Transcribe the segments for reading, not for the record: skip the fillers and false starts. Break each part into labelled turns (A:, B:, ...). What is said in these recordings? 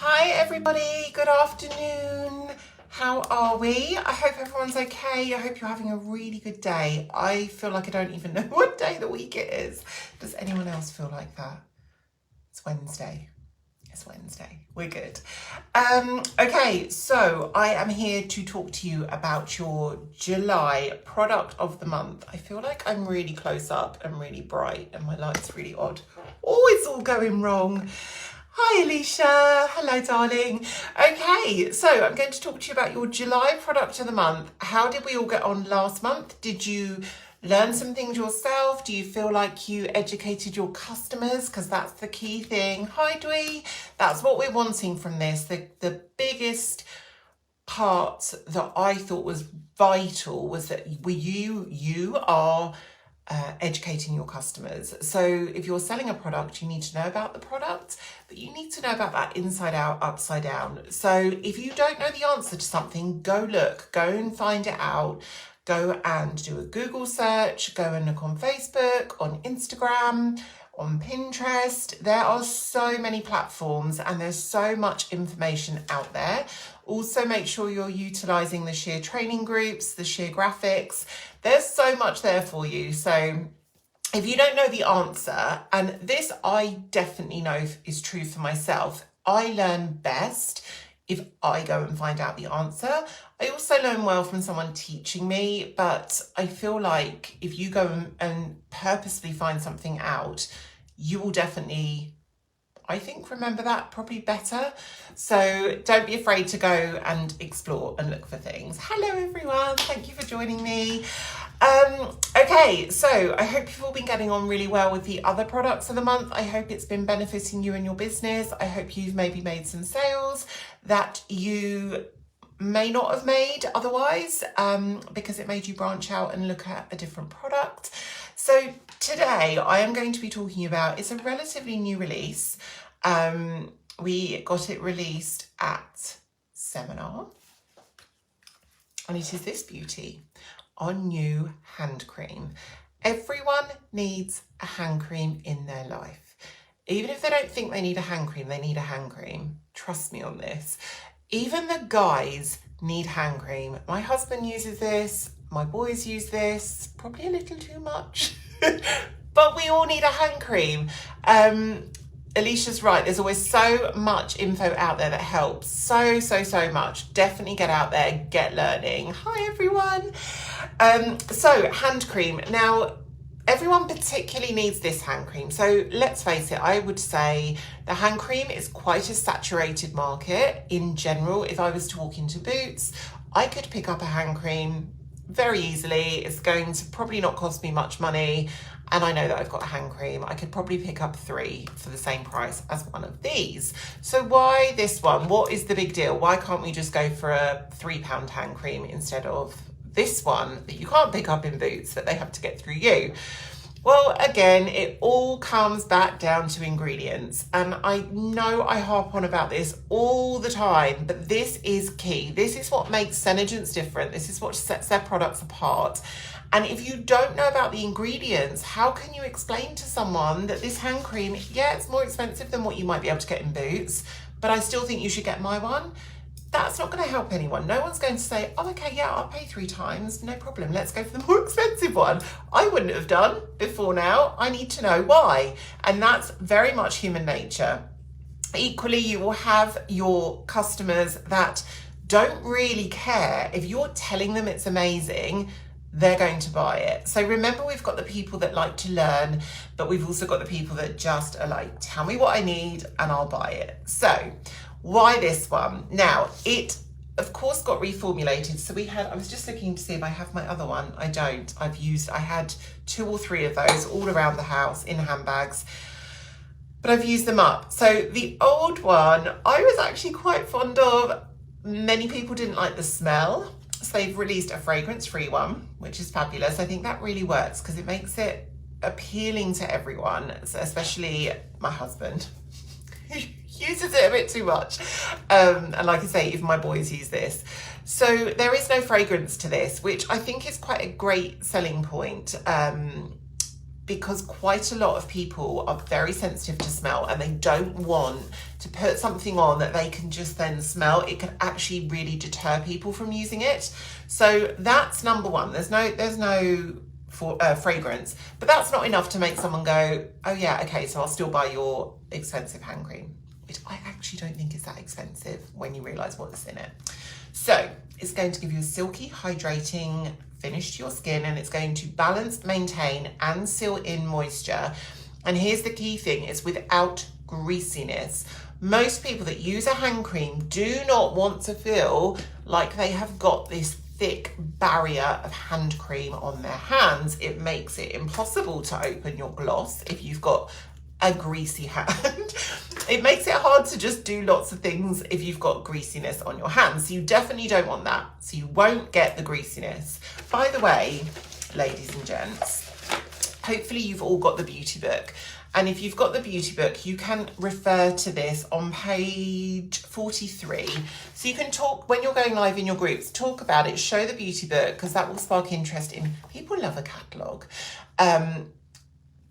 A: Hi everybody, good afternoon. How are we? I hope everyone's okay. I hope you're having a really good day. I feel like I don't even know what day of the week it is. Does anyone else feel like that? It's Wednesday. It's Wednesday. We're good. Okay, so I am here to talk to you about your July product of the month. I feel like I'm really close up and really bright and my light's really odd. Oh, it's all going wrong. Hi Alicia, hello darling. Okay, so I'm going to talk to you about your July product of the month. How did we all get on last month? Did you learn some things yourself? Do you feel like you educated your customers? Because that's the key thing. Hi Dwee, that's what we're wanting from this. The biggest part that I thought was vital was that you are educating your customers. So if you're selling a product, you need to know about the product, but you need to know about that inside out, upside down. So if you don't know the answer to something, go look, go and find it out. Go and do a Google search, go and look on Facebook, on Instagram, on Pinterest. There are so many platforms and there's so much information out there. Also make sure you're utilising the Sheer training groups, the Sheer graphics. There's so much there for you. So if you don't know the answer, and this I definitely know is true for myself, I learn best if I go and find out the answer. I also learn well from someone teaching me, but I feel like if you go and purposely find something out, you will definitely, I think, remember that probably better. So don't be afraid to go and explore and look for things. Hello everyone, thank you for joining me. Okay, so I hope you've all been getting on really well with the other products of the month. I hope it's been benefiting you and your business. I hope you've maybe made some sales that you may not have made otherwise, because it made you branch out and look at a different product. So today I am going to be talking about, it's a relatively new release. We got it released at Seminar, and it is this beauty, our new hand cream. Everyone needs a hand cream in their life. Even if they don't think they need a hand cream, they need a hand cream. Trust me on this. Even the guys need hand cream. My husband uses this, my boys use this, probably a little too much, but we all need a hand cream. Alicia's right, there's always so much info out there that helps, so much. Definitely get out there, get learning. Hi everyone. So hand cream. Now, everyone particularly needs this hand cream. So let's face it, I would say the hand cream is quite a saturated market in general. If I was to walk into Boots, I could pick up a hand cream very easily. It's going to probably not cost me much money. And I know that I've got a hand cream. I could probably pick up 3 for the same price as one of these. So why this one? What is the big deal? Why can't we just go for a £3 hand cream instead of this one that you can't pick up in Boots, that they have to get through you? Well, again, it all comes back down to ingredients. And I know I harp on about this all the time, but this is key. This is what makes Senegence different. This is what sets their products apart. And if you don't know about the ingredients, how can you explain to someone that this hand cream, yeah, it's more expensive than what you might be able to get in Boots, but I still think you should get my one? That's not going to help anyone. No one's going to say, oh, okay, yeah, I'll pay 3 times. No problem. Let's go for the more expensive one. I wouldn't have done before now. I need to know why. And that's very much human nature. Equally, you will have your customers that don't really care. If you're telling them it's amazing, they're going to buy it. So remember, we've got the people that like to learn, but we've also got the people that just are like, tell me what I need and I'll buy it. So why this one? Now, it of course got reformulated. So I was just looking to see if I have my other one. I don't. I had 2 or 3 of those all around the house in handbags, but I've used them up. So the old one, I was actually quite fond of. Many people didn't like the smell. So they've released a fragrance-free one, which is fabulous. I think that really works because it makes it appealing to everyone, especially my husband. He uses it a bit too much. And like I say, even my boys use this. So there is no fragrance to this, which I think is quite a great selling point. because quite a lot of people are very sensitive to smell and they don't want to put something on that they can just then smell. It can actually really deter people from using it. So that's number one. There's no fragrance, but that's not enough to make someone go, oh yeah, okay, so I'll still buy your expensive hand cream, which I actually don't think is that expensive when you realise what's in it. So it's going to give you a silky, hydrating finish to your skin, and it's going to balance, maintain and seal in moisture. And here's the key thing, it's without greasiness. Most people that use a hand cream do not want to feel like they have got this thick barrier of hand cream on their hands. It makes it impossible to open your gloss if you've got a greasy hand. It makes it hard to just do lots of things if you've got greasiness on your hands. So you definitely don't want that. So you won't get the greasiness. By the way, ladies and gents, hopefully you've all got the beauty book. And if you've got the beauty book, you can refer to this on page 43. So you can talk, when you're going live in your groups, talk about it, show the beauty book, because that will spark interest in, people love a catalogue.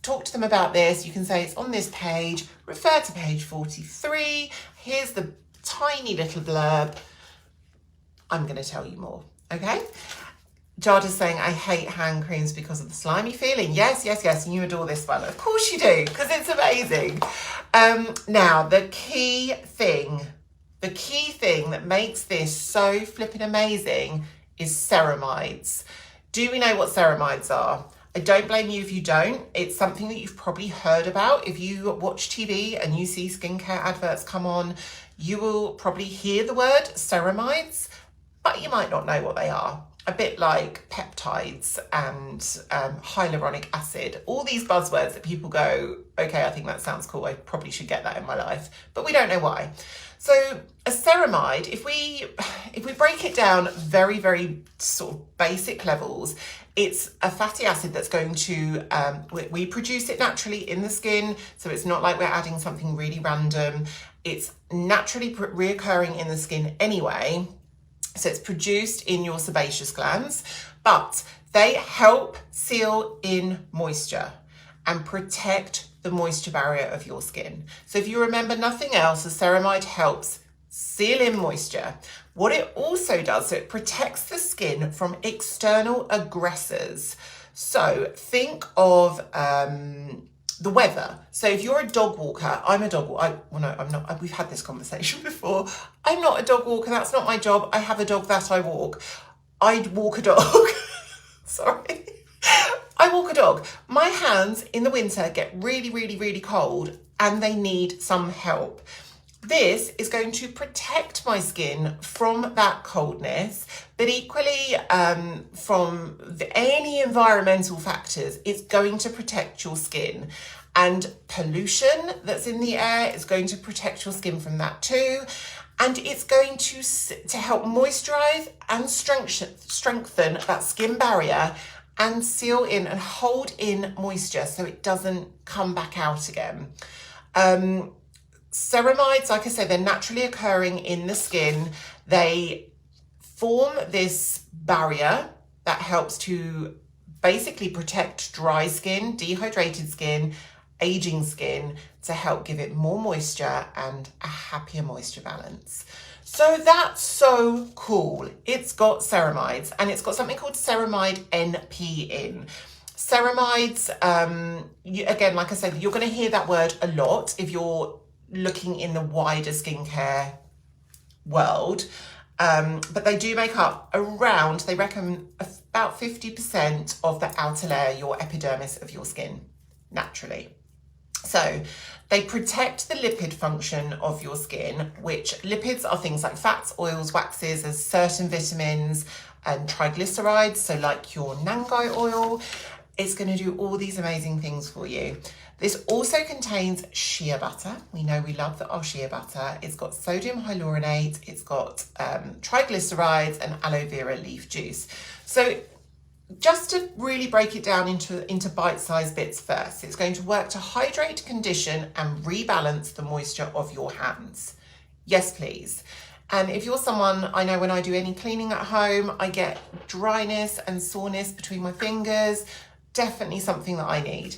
A: Talk to them about this. You can say it's on this page, refer to page 43. Here's the tiny little blurb. I'm going to tell you more, okay? Jada's saying, I hate hand creams because of the slimy feeling. Yes, yes, yes, and you adore this one. Of course you do, because it's amazing. Now, the key thing that makes this so flipping amazing is ceramides. Do we know what ceramides are? I don't blame you if you don't. It's something that you've probably heard about. If you watch TV and you see skincare adverts come on, you will probably hear the word ceramides, but you might not know what they are. A bit like peptides and hyaluronic acid, all these buzzwords that people go, okay, I think that sounds cool, I probably should get that in my life, but we don't know why. So a ceramide, if we break it down very, very sort of basic levels, it's a fatty acid that's going to, we produce it naturally in the skin, so it's not like we're adding something really random. It's naturally reoccurring in the skin anyway. So it's produced in your sebaceous glands, but they help seal in moisture and protect the moisture barrier of your skin. So if you remember nothing else, a ceramide helps seal in moisture. What it also does, so it protects the skin from external aggressors. So think of the weather. So if you're a dog walker, I'm a dog walker. Well, no, I'm not. We've had this conversation before. I'm not a dog walker. That's not my job. I have a dog that I walk. I'd walk a dog. Sorry. I walk a dog. My hands in the winter get really, really, really cold and they need some help. This is going to protect my skin from that coldness, but equally from any environmental factors. It's going to protect your skin, and pollution that's in the air is going to protect your skin from that too. And it's going to help moisturize and strengthen that skin barrier and seal in and hold in moisture so it doesn't come back out again. Ceramides, like I said, they're naturally occurring in the skin. They form this barrier that helps to basically protect dry skin, dehydrated skin, aging skin, to help give it more moisture and a happier moisture balance. So that's so cool. It's got ceramides, and it's got something called ceramide NP in. Ceramides, again, like I said, you're going to hear that word a lot if you're looking in the wider skincare world, but they do make up around, they reckon, about 50% of the outer layer, your epidermis of your skin, naturally. So they protect the lipid function of your skin, which lipids are things like fats, oils, waxes, there's certain vitamins and triglycerides, so like your Nangai oil. It's going to do all these amazing things for you. This also contains shea butter. We know we love our shea butter. It's got sodium hyaluronate, it's got triglycerides and aloe vera leaf juice. So just to really break it down into bite-sized bits first, it's going to work to hydrate, condition and rebalance the moisture of your hands. Yes, please. And if you're someone, I know when I do any cleaning at home, I get dryness and soreness between my fingers. definitely something that I need.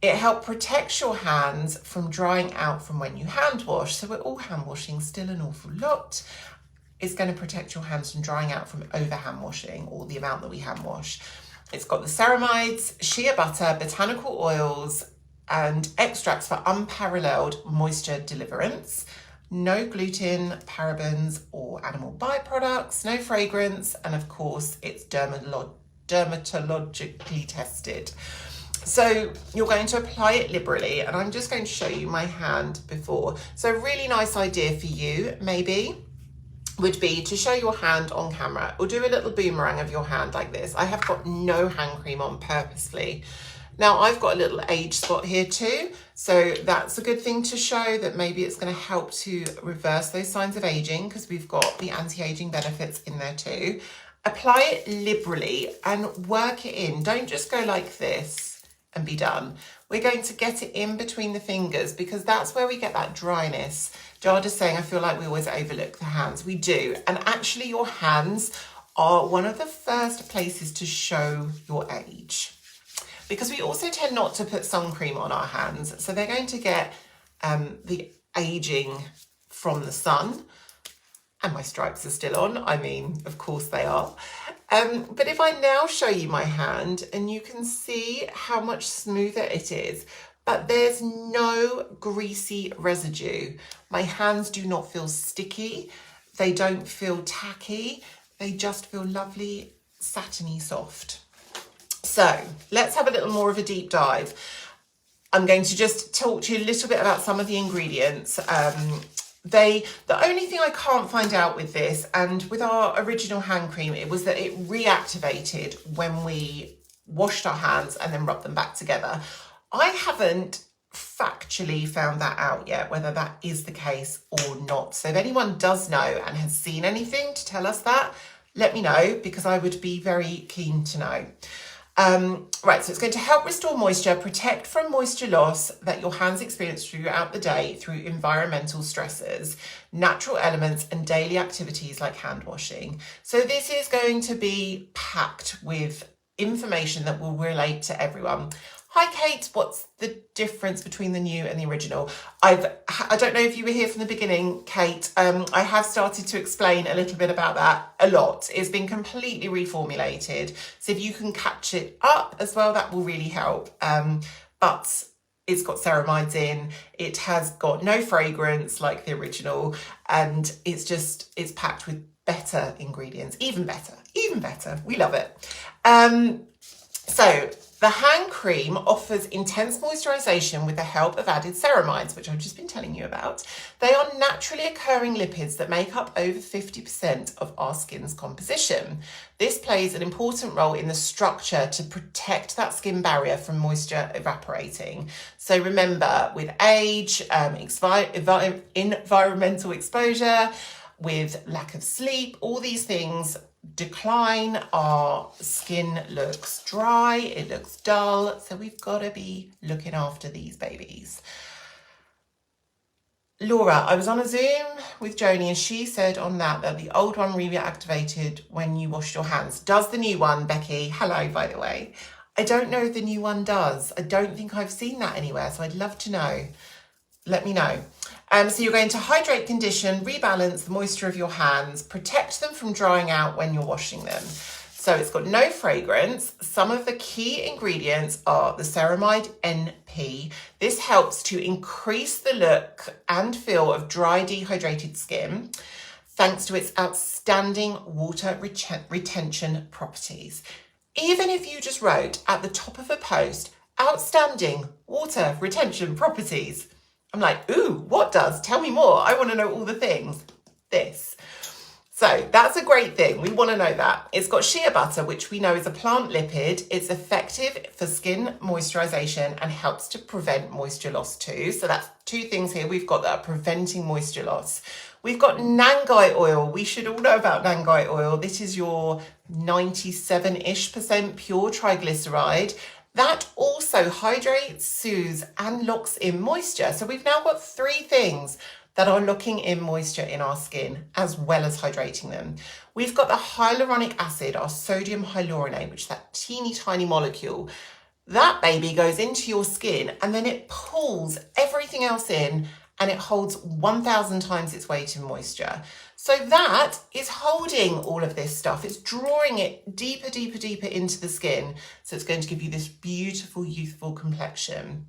A: It helps protect your hands from drying out from when you hand wash. So we're all hand washing still an awful lot. It's going to protect your hands from drying out from over hand washing, or the amount that we hand wash. It's got the ceramides, shea butter, botanical oils, and extracts for unparalleled moisture deliverance. No gluten, parabens, or animal byproducts, no fragrance, and of course it's dermatologically tested. So you're going to apply it liberally, and I'm just going to show you my hand before. So a really nice idea for you maybe would be to show your hand on camera, or do a little boomerang of your hand like this. I have got no hand cream on purposely. Now I've got a little age spot here too, so that's a good thing to show that maybe it's going to help to reverse those signs of aging, because we've got the anti-aging benefits in there too. Apply it liberally and work it in. Don't just go like this and be done. We're going to get it in between the fingers, because that's where we get that dryness. Jada's saying, I feel like we always overlook the hands. We do. And actually your hands are one of the first places to show your age, because we also tend not to put sun cream on our hands. So they're going to get the aging from the sun. And my stripes are still on. I mean, of course they are. But if I now show you my hand, and you can see how much smoother it is, but there's no greasy residue. My hands do not feel sticky. They don't feel tacky. They just feel lovely, satiny soft. So let's have a little more of a deep dive. I'm going to just talk to you a little bit about some of the ingredients. The only thing I can't find out with this, and with our original hand cream, it was that it reactivated when we washed our hands and then rubbed them back together. I haven't factually found that out yet, whether that is the case or not. So if anyone does know and has seen anything to tell us that, let me know, because I would be very keen to know. Right, so it's going to help restore moisture, protect from moisture loss that your hands experience throughout the day through environmental stressors, natural elements, and daily activities like hand washing. So this is going to be packed with information that will relate to everyone. Hi Kate, what's the difference between the new and the original? I don't know if you were here from the beginning, Kate. I have started to explain a little bit about that a lot. It's been completely reformulated. So if you can catch it up as well, that will really help. But it's got ceramides in, it has got no fragrance like the original, and it's packed with better ingredients, even better. We love it. So the hand cream offers intense moisturization with the help of added ceramides, which I've just been telling you about. They are naturally occurring lipids that make up over 50% of our skin's composition. This plays an important role in the structure to protect that skin barrier from moisture evaporating. So remember, with age, environmental exposure, with lack of sleep, all these things decline, our skin looks dry, it looks dull, so we've got to be looking after these babies. Laura, I was on a Zoom with Joni, and she said on that the old one reactivated when you washed your hands. Does the new one, Becky? Hello, by the way. I don't know if the new one does. I don't think I've seen that anywhere, so I'd love to know. Let me know. So you're going to hydrate, condition, rebalance the moisture of your hands, protect them from drying out when you're washing them. So it's got no fragrance. Some of the key ingredients are the ceramide NP. This helps to increase the look and feel of dry, dehydrated skin, thanks to its outstanding water retention properties. Even if you just wrote at the top of a post, outstanding water retention properties, I'm like, ooh, what does? Tell me more. I want to know all the things. This. So that's a great thing. We want to know that. It's got shea butter, which we know is a plant lipid. It's effective for skin moisturization and helps to prevent moisture loss too. So that's two things here we've got that are preventing moisture loss. We've got Nangai oil. We should all know about Nangai oil. This is your 97-ish% pure triglyceride. That also hydrates, soothes, and locks in moisture. So we've now got three things that are locking in moisture in our skin, as well as hydrating them. We've got the hyaluronic acid, our sodium hyaluronate, which is that teeny tiny molecule. that baby goes into your skin and then it pulls everything else in and it holds 1,000 times its weight in moisture. So that is holding all of this stuff. It's drawing it deeper, deeper, deeper into the skin. So it's going to give you this beautiful, youthful complexion.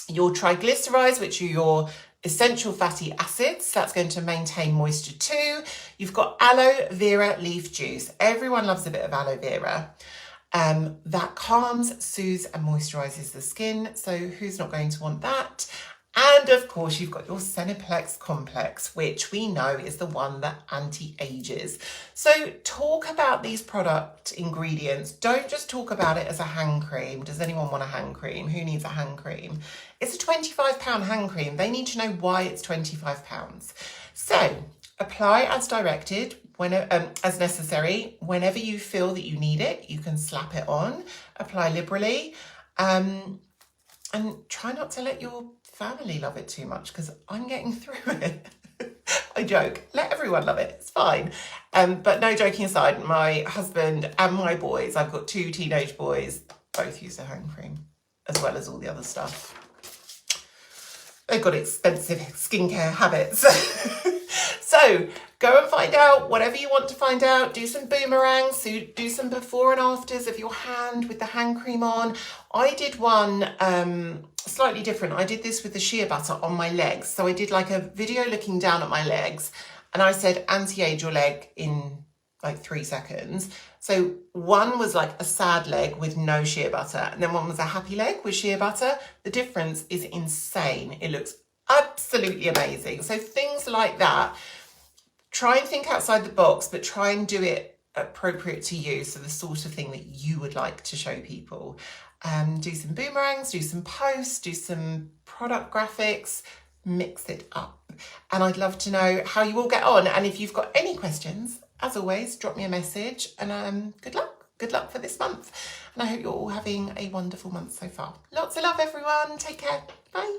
A: Your triglycerides, which are your essential fatty acids, that's going to maintain moisture too. You've got aloe vera leaf juice. Everyone loves a bit of aloe vera. That calms, soothes and moisturizes the skin. So who's not going to want that? And of course, you've got your Senaplex complex, which we know is the one that anti-ages. So talk about these product ingredients. Don't just talk about it as a hand cream. Does anyone want a hand cream? Who needs a hand cream? It's a £25 hand cream. They need to know why it's £25. So apply as directed, as necessary. Whenever you feel that you need it, you can slap it on, apply liberally, and try not to let your family love it too much, because I'm getting through it. I joke, let everyone love it, it's fine. But no, joking aside, my husband and my boys, I've got 2 teenage boys, both use the hand cream, as well as all the other stuff. They've got expensive skincare habits. So go and find out whatever you want to find out. Do some boomerangs, do some before and afters of your hand with the hand cream on. I did one slightly different. I did this with the shea butter on my legs. So I did like a video looking down at my legs and I said anti-age your leg in like 3 seconds. So one was like a sad leg with no shea butter, and then one was a happy leg with shea butter. The difference is insane. It looks absolutely amazing. So things like that, try and think outside the box, but try and do it appropriate to you. So the sort of thing that you would like to show people. Do some boomerangs, do some posts, do some product graphics, mix it up. And I'd love to know how you all get on. And if you've got any questions, as always, drop me a message, and good luck. Good luck for this month. And I hope you're all having a wonderful month so far. Lots of love, everyone. Take care. Bye.